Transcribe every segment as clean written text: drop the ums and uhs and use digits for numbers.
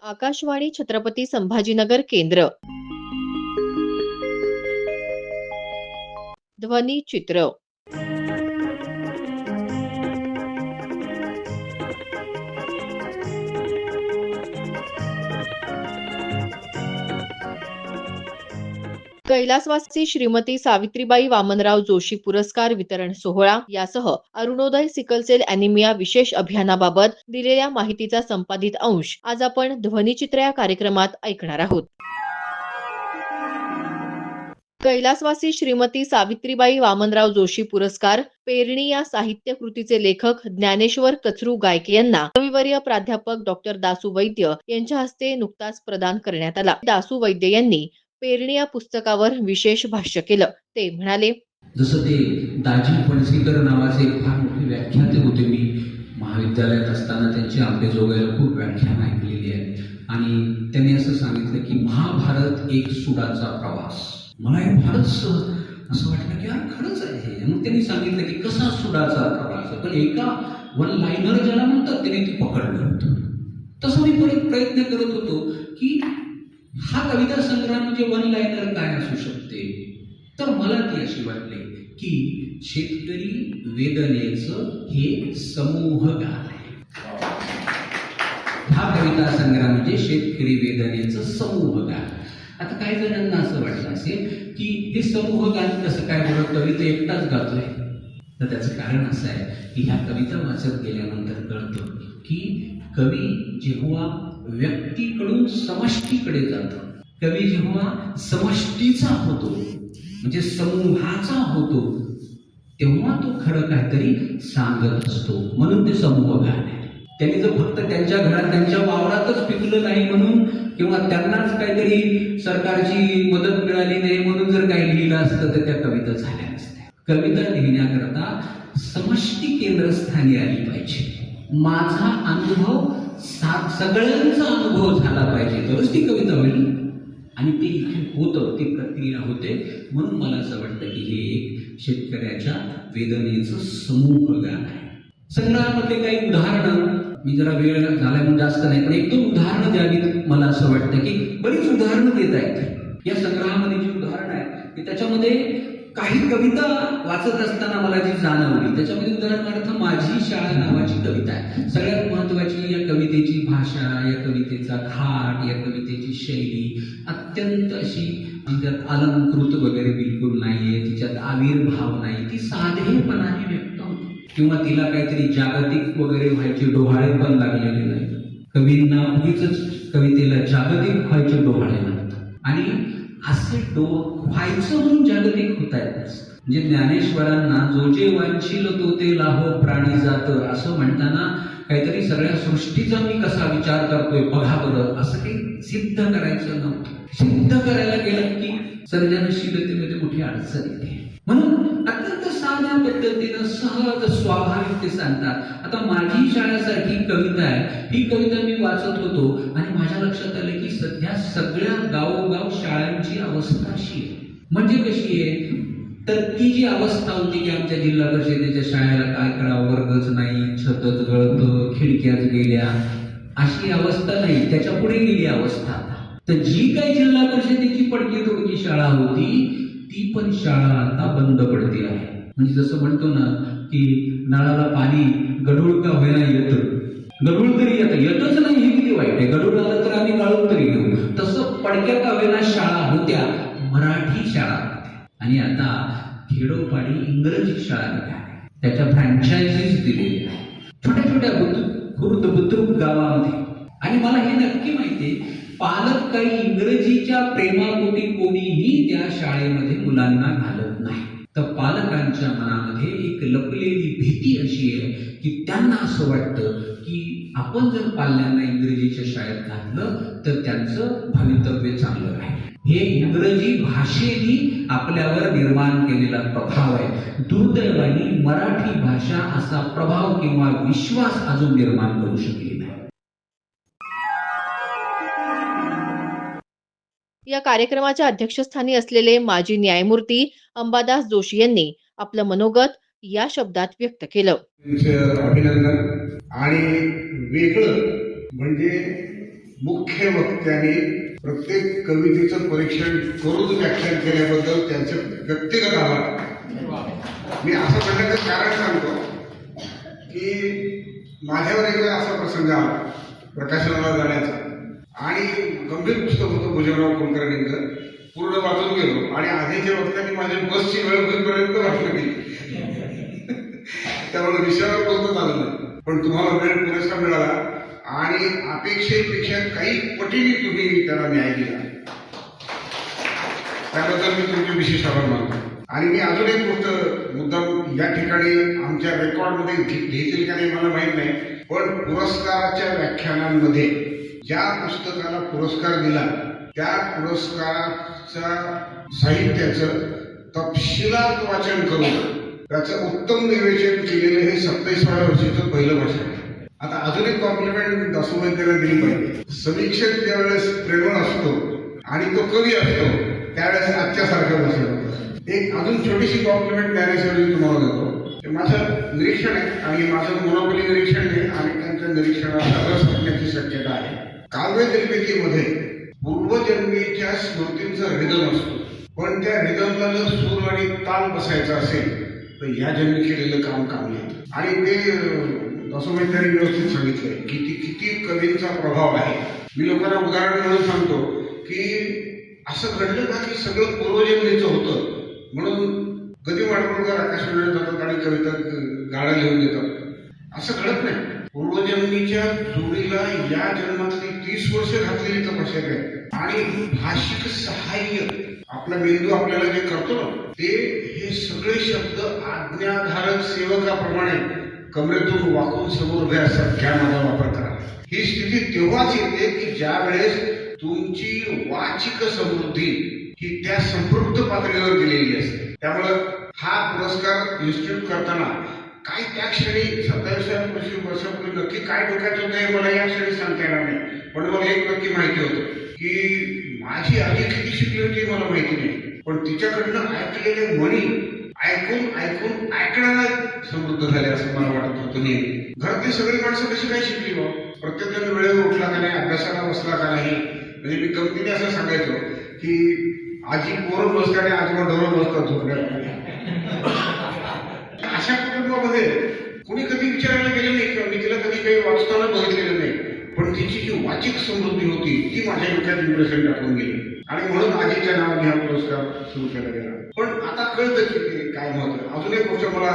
आकाशवाणी छत्रपती संभाजीनगर केंद्र. ध्वनी चित्र. कैलासवासी श्रीमती सावित्रीबाई वामनराव जोशी पुरस्कार वितरण सोहळा यासह अरुणोदय सिकलसेल अॅनिमिया विशेष अभियानाबाबत दिलेल्या माहितीचा संपादित अंश आज आपण ध्वनिचित्र या कार्यक्रमात ऐकणार आहोत. कैलासवासी श्रीमती सावित्रीबाई वामनराव जोशी पुरस्कार पेरणी या साहित्य कृतीचे लेखक ज्ञानेश्वर कचरू गायके यांना कविवर्य प्राध्यापक डॉक्टर दासू वैद्य यांच्या हस्ते नुकताच प्रदान करण्यात आला. दासू वैद्य यांनी पेरणी या पुस्तकावर विशेष भाष्य केलं. ते म्हणाले, जसं ते दाजी पणशीकर नावाचे एक फार मोठे व्याख्याते होते. मी महाविद्यालयात असताना त्यांची आंबेजोगाईला खूप व्याख्यान ऐकलेली आहे आणि त्यांनी असं सांगितलं की महाभारत एक सुडाचा प्रवास. मला हे फारच असं वाटलं की यार खरंच आहे हे. मग त्यांनी सांगितलं की कसा सुडाचा प्रवास, पण एका वन लाईनर ज्याला म्हणतात त्याने ती पकडलं होतं. तसं मी परत प्रयत्न करत होतो की हा कविता संग्रह म्हणजे वन लाईनर काय असू शकते. तर मला ती अशी वाटली की शेतकरी वेदनेचं हे समूह गान आहे. हा कविता संग्रह म्हणजे शेतकरी वेदनेचं समूह गान. आता काही जणांना असं वाटलं असेल की हे समूह गान कसं काय बरं, कविता एकटाच गातोय. तर त्याचं कारण असं आहे की ह्या कविता वाचत गेल्यानंतर कळतं की कवी जेव्हा व्यक्तीकडून समष्टीकडे जातो, कवी जेव्हा समष्टीचा होतो म्हणजे समूहाचा होतो, तेव्हा तो खरं काहीतरी सांगत असतो. म्हणून ते समूह गान आहे. त्यांनी जर फक्त त्यांच्या घरात त्यांच्या वावरातच पिकलं नाही म्हणून किंवा त्यांनाच काहीतरी सरकारची मदत मिळाली नाही म्हणून जर काही लिहिलं असतं तर त्या कविता झाल्या नसत्या. कविता लिहिण्याकरता समष्टी केंद्रस्थानी आली पाहिजे. माझा अनुभव सगळ्यांचा अनुभव झाला पाहिजे तरच ती कविता होईल. आणि ते इथे होतं, ती प्रक्रिया होते. म्हणून मला असं वाटतं की हे एक शेतकऱ्याच्या वेदनेचं समूह गान आहे. संग्रहामधले काही उदाहरणं मी जरा वेळ झालाय म्हणून जास्त नाही, पण एक दोन उदाहरणं द्यावीत. मला असं वाटतं की बरीच उदाहरणं देत आहेत या संग्रहामध्ये. जी उदाहरणं आहेत की त्याच्यामध्ये काही कविता वाचत असताना मला जी जाणवली त्याच्यामध्ये उदाहरणार्थ माझी शाळा नावाची कविता आहे. सगळ्यात महत्वाची या कवितेची भाषा, या कवितेचा थाट, या कवितेची शैली अत्यंत अशी, तिच्यात अलंकृत वगैरे बिलकुल नाहीये, तिच्यात आविर्भाव नाही, ती साधेपणाने व्यक्त होते. किंवा तिला काहीतरी जागतिक वगैरे व्हायचे डोहाळे पण लागलेले नाही. कवींना उगीच कवितेला जागतिक व्हायचे डोहाळे लागतात आणि असे व्हायचं म्हणून जागतिक होत आहेत. म्हणजे ज्ञानेश्वरांना जो जे वांछील तो ते लाहो प्राणी जात असं म्हणताना काहीतरी सगळ्या सृष्टीचा मी कसा विचार करतोय बघा बरं, असं काही सिद्ध करायचं नव्हतं. सिद्ध करायला गेलं की सर्जनशीलतेमध्ये मोठी अडचण येते. म्हणून अत्यंत साध्या पद्धतीनं सहज स्वाभाविक ते सांगतात. आता माझी शाळेसारखी कविता आहे, ही कविता मी वाचत होतो आणि माझ्या लक्षात आलं की सध्या सगळ्या गावोगाव शाळांची अवस्था अशी आहे. म्हणजे कशी आहे तर ती जी अवस्था होती की आमच्या जिल्हा परिषदेच्या शाळेला काय करावं, वर्गच नाही, छतच गळत, खिडक्याच गेल्या, अशी अवस्था नाही, त्याच्या पुढे गेली अवस्था. तर जी काही जिल्हा परिषदेची पडकी तोडकी शाळा होती ती पण शाळा आता बंद पडते आहे. म्हणजे जसं म्हणतो ना की नळाला पाणी गढूळ का होईना येतं, गढूळ तरी येतच नाही, हे किती वाईट आहे. गढूळ आलं तर आम्ही गाळून तरी घेऊ. तसं पडक्या का होईना शाळा होत्या, मराठी शाळा होत्या. आणि आता खेडोपाडी इंग्रजी शाळा निघाल्या, त्याच्या फ्रँचायझीज दिलेल्या छोट्या छोट्या खुर्द बुद्रुक गावामध्ये. आणि मला हे नक्की माहितीये पालक काही इंग्रजीच्या प्रेमापोटी कोणीही त्या शाळेमध्ये मुलांना घालत नाही. तर पालकांच्या मनामध्ये एक लपलेली भीती अशी आहे की त्यांना असं वाटतं की आपण जर पाल्यांना इंग्रजीच्या शाळेत घातलं तर त्यांचं भवितव्य चांगलं राहील. हे इंग्रजी भाषेने आपल्यावर निर्माण केलेला प्रभाव आहे. दुर्दैवाने मराठी भाषा असा प्रभाव किंवा विश्वास अजून निर्माण करू शकली नाही. या कार्यक्रमाच्या अध्यक्षस्थानी असलेले माजी न्यायमूर्ती अंबादास जोशी यांनी आपलं मनोगत या शब्दात व्यक्त केलं. अभिनंदन. आणि वेगळं म्हणजे मुख्य वक्त्याने प्रत्येक कवितेचं परीक्षण करून व्याख्यान केल्याबद्दल त्यांचे व्यक्तिगत आभार. मी असं म्हणण्याचं कारण सांगतो की माझ्यावर एकदा असा प्रसंग आला प्रकाशनाला जाण्याचा, आणि गंभीर पुस्तक होतं भुजंगराव कुलकर्णींचं. पूर्ण वाचून गेलो आणि आधीच्या वक्त्यांनी माझ्या बसची वेळ होईपर्यंत भाषण केली. त्यामुळे विषयावर बोलतो आलं नाही, पण तुम्हाला वेळ पुरेसा मिळाला आणि अपेक्षेपेक्षा काही पटीने तुम्ही त्याला न्याय दिला, त्याबद्दल मी तुमचे विशेष आभार मानतो. आणि मी अजून एक गोष्ट मुद्दाम या ठिकाणी आमच्या रेकॉर्डमध्ये घेतील का नाही मला माहीत नाही, पण पुरस्काराच्या व्याख्यानांमध्ये ज्या पुस्तकाला पुरस्कार दिला त्या पुरस्काराच्या साहित्याचं तपशिलात वाचन करून त्याचं उत्तम निवेदन केलेलं हे 27व्या वर्षीचं पहिलं भाषण आहे. आता अजून एक कॉम्प्लिमेंट दासोबाईंना दिली पाहिजे. समीक्षक ज्यावेळेस प्रेमळ असतो आणि तो कवी असतो त्यावेळेस आजच्यासारखं भाषण होतं. एक अजून छोटीशी कॉम्प्लिमेंट ज्ञानेश्वरी तुम्हाला देतो. ते माझं निरीक्षण आहे आणि माझं मोनोपली निरीक्षण आहे आणि त्यांच्या निरीक्षणाला रस असण्याची शक्यता आहे. काव्य निर्मितीमध्ये पूर्वजन्मीच्या स्मृतींचा रिदम असतो, पण त्या रिदमला जर सूर आणि ताल बसायचा असेल तर या जन्मी केलेलं काम कामी येतं. आणि ते दासोबाईंनी व्यवस्थित सांगितलंय की किती कवींचा प्रभाव आहे. मी लोकांना उदाहरण म्हणून सांगतो की असं घडलं का की सगळं पूर्वजन्मीचं होतं म्हणून गदी माडगुळकर आकाशवाणीला जातात आणि कविता गाणं लिहून देतात. असं घडत नाही. पूर्वजन्मीच्या जोडीला या जन्मातली 30 वर्ष घातलेली तपश्चर्या आहे. आणि भाषिक सहाय्य आपला मेंदू आपल्याला जे करतो ना ते हे सगळे शब्द आज्ञाधारक सेवकाप्रमाणे कमरेतून वाकून समोर उभे असतात. घ्या माझा वापर करा. ही स्थिती तेव्हाच येते की ज्या वेळेस तुमची वाचिक समृद्धी ही त्या संपृक्त पातळीवर गेलेली असते. त्यामुळं हा पुरस्कार इन्स्टिट्यूट करताना काय त्या क्षणी 27 वर्षापूर्वी नक्की काय डोक्यात होतं हे मला या क्षणी सांगता येणार नाही, पण मला एक नक्की माहिती होतं की माझी आजी किती शिकली होती मला माहिती नाही, पण तिच्याकडनं ऐकलेले म्हणी ऐकून ऐकून ऐकणारा समृद्ध झाले असं मला वाटत होतं नेहमी. घरातली सगळी माणसं कशी काय शिकली बा? प्रत्येकजण वेळेवर उठला का नाही, अभ्यासाला बसला का नाही. म्हणजे मी गमतीने असं सांगायचो की आजी पोरं बसता आणि आजोबा ढोरं बसतात झोपण्यात. अशा कुटुंबामध्ये कोणी कधी विचारायला गेलं नाही किंवा मी तिला कधी काही वाचताना बघितलेलं नाही, पण तिची जी वाचिक समृद्धी होती ती माझ्या डोक्यात इम्प्रेशन टाकून गेली आणि म्हणून आजीच्या नावाने हा पुरस्कार सुरू केला गेला. पण आता कळतं की ते काय महत्व. अजून एक गोष्ट मला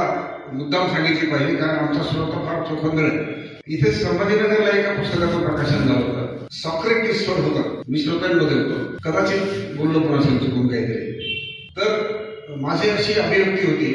मुद्दाम सांगितली पाहिजे कारण आमचा श्रोता फार चोखंदळ आहे. इथे संभाजीनगरला एका पुस्तकाचं प्रकाशन झालं होतं. सॉक्रेटिसवर होतं. मी श्रोत्यांमध्ये होतो. कदाचित बोललो पण असेल चुकून काहीतरी. तर माझी अशी अभिव्यक्ती होती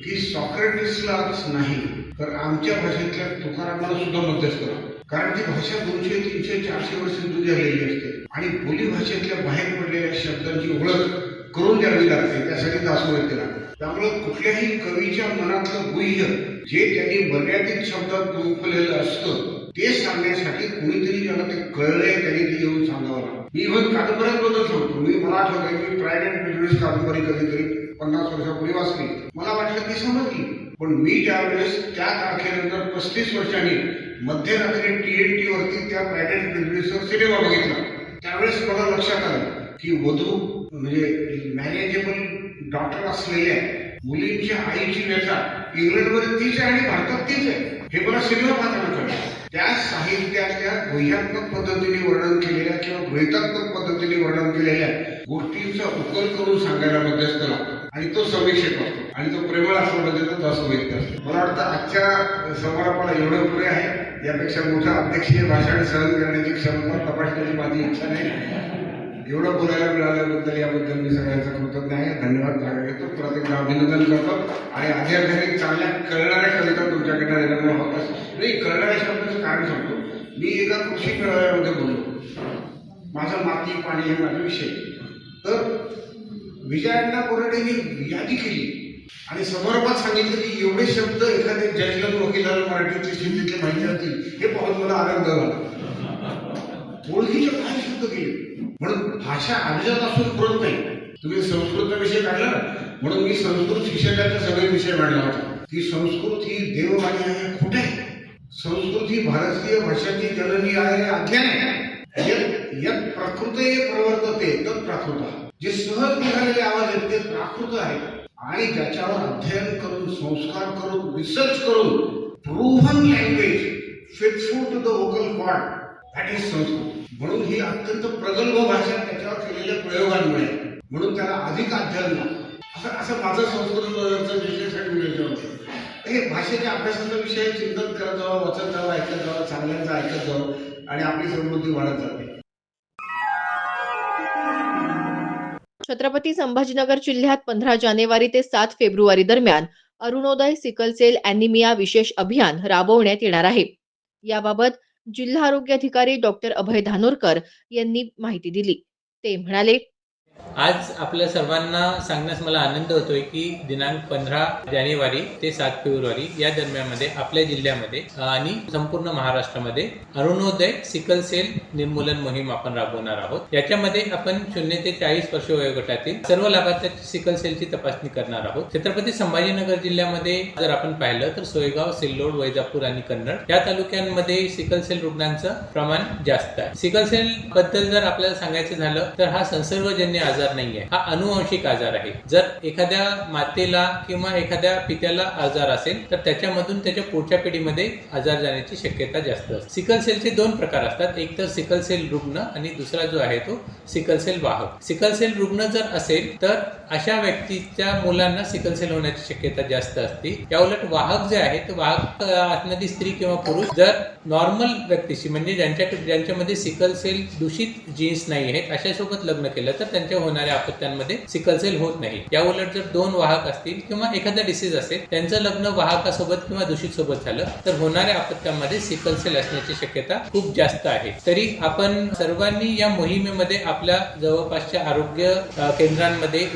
की सॉक्रेटिसलाच नाही तर आमच्या भाषेतल्या तुकारामाला सुद्धा मध्यस्थ करा. कारण ती भाषा 200, 300, 400 वर्ष जुनी झालेली असते आणि बोली भाषेतल्या बाहेर पडलेल्या शब्दांची ओळख करून द्यावी लागते. त्यासाठी दासोबाई लागते. त्यामुळे कुठल्याही कवीच्या मनातलं गुह्य जे त्यांनी मर्यादित शब्दात गुंफलेलं असतं ते सांगण्यासाठी कुणीतरी ज्याला ते कळलंय त्यांनी ते येऊन सांगावं लागतं. मी इव्हन कादंबऱ्यांबद्दल सांगतो. मला आठवतंय की प्राईड अँड प्रेजुडिस कादंबरी कधीतरी 50 वर्षापूर्वी वाचली. मला वाटलं ती समजली, पण मी ज्यावेळेस त्या तारखेनंतर 35 वर्षांनी मध्यरात्री TNT वरती त्या प्राईड अँड प्रेजुडिसवर सिनेमा बघितला त्यावेळेस मला लक्षात आलं की वधू म्हणजे मॅनेजेबल डॉटर असलेल्या मुलींच्या आईची व्यथा इंग्लंडमध्ये तीच आहे आणि भारतात तीच आहे हे मला सिनेमा पाहताना कळलं. त्या साहित्याच्या गुह्यात्मक पद्धतीने वर्णन केलेल्या किंवा गृहितात्मक पद्धतीने वर्णन केलेल्या गोष्टींचा उकल करून सांगायला मध्यस्थ लागतो आणि तो समीक्षक असतो आणि तो प्रेमळ असला म्हणजे तो दासोबाईत असतो. मला वाटतं आजच्या समारंभाला एवढं पुरे आहे. यापेक्षा मोठं अध्यक्षीय भाषण सहन करण्याची क्षमता तपासण्याची माझी इच्छा नाही. एवढं बोलायला मिळाल्याबद्दल याबद्दल मी सगळ्यांचा कृतज्ञ आहे. धन्यवाद जागा घेतो. परत एकदा अभिनंदन करतो आणि आधी चांगल्या कळणाऱ्या कविता तुमच्याकडे निर्माण होत असतात. नाही कळणाऱ्या शब्दाचं कारण सांगतो. मी एका कृषी मेळाव्यामध्ये बोललो. माझं माती पाणी हे माझा विषय. तर विजयाण्णा कोरडेंनी यादी केली आणि समारंभात सांगितलं की एवढे शब्द एखाद्या जजला वकिलाला मराठीतले हिंदीतले माहिती असतील हे पाहून मला आनंद झाला. ओळखीचे काय शब्द केले. म्हणून भाषा अभिजापासून पुरत नाही. तुम्ही संस्कृतचा विषय काढला ना म्हणून मी संस्कृत शिक्षकाचा सगळे विषय मांडला होता की संस्कृत ही देववाणी आहे. खोटे. संस्कृत ही भारतीय भाषांची जननी आहे. अज्ञान आहे. यत् प्रकृते प्रवर्तते तत् प्राकृत. जे सहज निघालेले आवाज आहेत ते प्राकृत आहेत आणि ज्याच्यावर अध्ययन करून संस्कार करून रिसर्च करून proven language faithful to the vocal cord that is Sanskrit. म्हणून ही अत्यंत प्रगल्भ भाषा त्याच्यावर केलेल्या प्रयोगांमुळे म्हणून त्याला अधिक अध्ययन असं माझं संस्कृत विषयासाठी मिळत होतं. हे भाषेच्या अभ्यासाचा विषय चिंतन करत जावं, वाचत जावं, ऐकत जावं, चांगल्यांचं ऐकत जावं आणि आपली समृद्धी वाढत जाते. छत्रपती संभाजीनगर जिल्ह्यात 15 जानेवारी ते 7 फेब्रुवारी दरम्यान अरुणोदय सिकल सेल ॲनिमिया विशेष अभियान राबवण्यात येणार आहे. याबाबत जिल्हा आरोग्य अधिकारी डॉक्टर अभय धानोरकर यांनी माहिती दिली. ते म्हणाले, आज आपल्या सर्वांना सांगण्यास मला आनंद होतोय की दिनांक 15 जानेवारी ते 7 फेब्रुवारी या दरम्यानमध्ये आपल्या जिल्ह्यामध्ये आणि संपूर्ण महाराष्ट्रामध्ये अरुणोदय सिकल सेल निर्मूलन मोहीम आपण राबवणार आहोत. याच्यामध्ये आपण 0 ते 40 वर्ष वयोगटातील सर्व लाभार्थ्यांची सिकल सेलची तपासणी करणार आहोत. छत्रपती संभाजीनगर जिल्ह्यामध्ये जर आपण पाहिलं तर सोयगाव, सिल्लोड, वैजापूर आणि कन्नड या तालुक्यांमध्ये सिकल सेल रुग्णांचं प्रमाण जास्त आहे. सिकल सेल बद्दल जर आपल्याला सांगायचं झालं तर हा संसर्गजन्य आजार नाहीये, हा अनुवंशिक आजार आहे. जर एखाद्या मातेला किंवा एखाद्या पित्याला आजार असेल तर त्याच्यामधून त्याच्या पुढच्या पिढीमध्ये आजार जाण्याची शक्यता जास्त असते. सिकल सेलचे 2 प्रकार असतात, एक तर सिकल सेल रुग्ण आणि दुसरा जो आहे तो सिकल सेल वाहक. सिकल सेल रुग्ण जर असेल तर अशा व्यक्तीच्या मुलांना सिकल सेल होण्याची शक्यता जास्त असते. या उलट वाहक जे आहे तर वाहक असणारी स्त्री किंवा पुरुष जर नॉर्मल व्यक्तीशी म्हणजे ज्यांच्यामध्ये सिकल सेल दूषित जीन्स नाही आहेत अशा सोबत लग्न केलं तर त्यांच्या होणाऱ्या आपत्त्यांमध्ये सिकल सेल होत नाही. या उलट जर 2 वाहक असतील किंवा एखादा डिसीज असेल त्यांचं लग्न वाहकासोबत किंवा दूषित सोबत झालं तर होणाऱ्या आपत्त्यांमध्ये सिकल सेल असण्याची शक्यता खूप जास्त आहे. तरी आपण सर्वांनी या मोहिमेमध्ये आपल्या जवळपासच्या आरोग्य केंद्रांमध्ये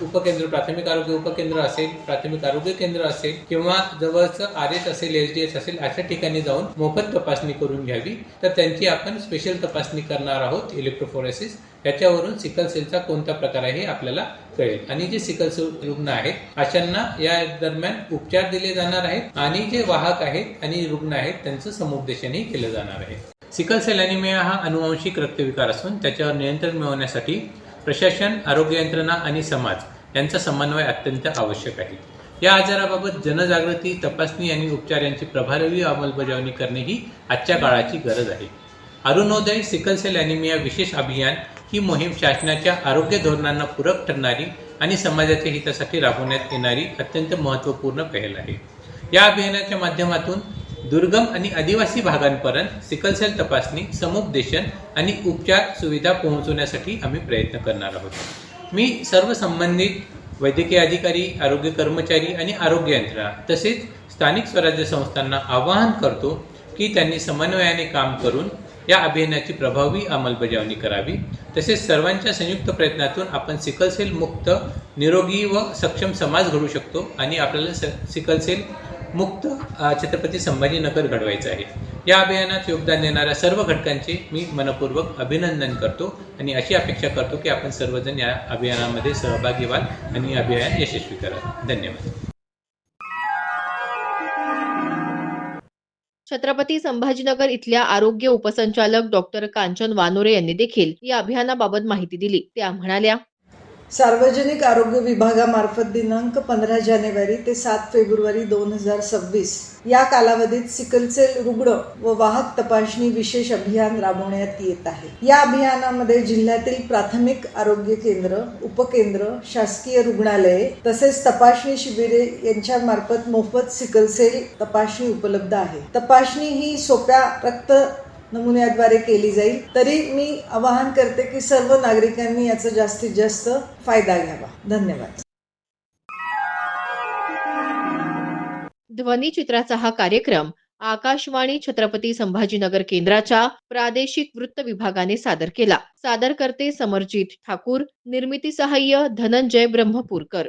उपकेंद्र, प्राथमिक आरोग्य उपकेंद्र असेल, प्राथमिक आरोग्य केंद्र असेल किंवा जवळचं RH असेल, SDH असेल अशा ठिकाणी जाऊन मोफत तपासणी करून घ्यावी. तर त्यांची आपण स्पेशल तपासणी करणार आहोत इलेक्ट्रोफोरेसिस. याच्यावरून सिकल सेलचा कोणता प्रकार आहे हे आपल्याला कळेल आणि जे सिकल सेल रुग्ण आहेत अशांना या दरम्यान उपचार दिले जाणार आहेत आणि जे वाहक आहेत आणि रुग्ण आहेत त्यांचं समुपदेशनही केलं जाणार आहे. सिकल सेल ॲनिमिया हा अनुवांशिक रक्तविकार असून त्याच्यावर नियंत्रण मिळवण्यासाठी प्रशासन, आरोग्य यंत्रणा आणि समाज यांचा समन्वय अत्यंत आवश्यक आहे. या आजाराबाबत जनजागृती, तपासणी आणि उपचार यांची प्रभावी अंमलबजावणी करणे ही आजच्या काळाची गरज आहे. अरुणोदय सिकल सेल ॲनिमिया विशेष अभियान ही मोहीम शासनाच्या आरोग्य धोरणांना पूरक ठरणारी आणि समाजाच्या हितासाठी राबवण्यात येणारी अत्यंत महत्त्वपूर्ण पहल आहे. या अभियानाच्या माध्यमातून दुर्गम आणि आदिवासी भागांपर्यंत सिकल सेल तपासणी, समुपदेशन आणि उपचार सुविधा पोहोचवण्यासाठी आम्ही प्रयत्न करणार आहोत. मी सर्व संबंधित वैद्यकीय अधिकारी, आरोग्य कर्मचारी आणि आरोग्य यंत्रणा तसेच स्थानिक स्वराज्य संस्थांना आवाहन करतो की त्यांनी समन्वयाने काम करून या अभियानाची प्रभावी अंमलबजावणी करावी. तसेच सर्वांच्या संयुक्त प्रयत्नातून आपण सिकल सेल मुक्त, निरोगी व सक्षम समाज घडवू शकतो आणि आपल्याला सिकल सेल मुक्त छत्रपती संभाजीनगर घडवायचं आहे. या अभियानात योगदान देणाऱ्या सर्व घटकांचे मी मनपूर्वक अभिनंदन करतो आणि अशी अपेक्षा करतो की आपण सर्वजण या अभियानामध्ये सहभागी व्हाल आणि अभियान यशस्वी कराल. धन्यवाद. छत्रपती संभाजीनगर इथल्या आरोग्य उपसंचालक डॉक्टर कांचन वानोरे यांनी देखील या अभियानाबाबत माहिती दिली. त्या म्हणाल्या, सार्वजनिक आरोग्य विभागामार्फत दिनांक 15 जानेवारी ते 7 फेब्रुवारी 2026 या कालावधीत सिकलसेल रुग्ण व वाहक तपासणी विशेष अभियान राबवण्यात येत आहे. या अभियानामध्ये जिल्ह्यातील प्राथमिक आरोग्य केंद्र, उपकेंद्र, शासकीय रुग्णालये तसेच तपासणी शिबिरे यांच्यामार्फत मोफत सिकलसेल तपासणी उपलब्ध आहे. तपासणी ही सोप्या रक्त नमुन्याद्वारे केली जाईल. तरी मी आवाहन करते की सर्व नागरिकांनी याचा जास्तीत जास्त फायदा घ्यावा. धन्यवाद. ध्वनिचित्राचा हा कार्यक्रम आकाशवाणी छत्रपती संभाजीनगर केंद्राच्या प्रादेशिक वृत्त विभागाने सादर केला. सादरकर्ते समरजित ठाकूर, निर्मिती सहाय्य धनंजय ब्रह्मपूरकर.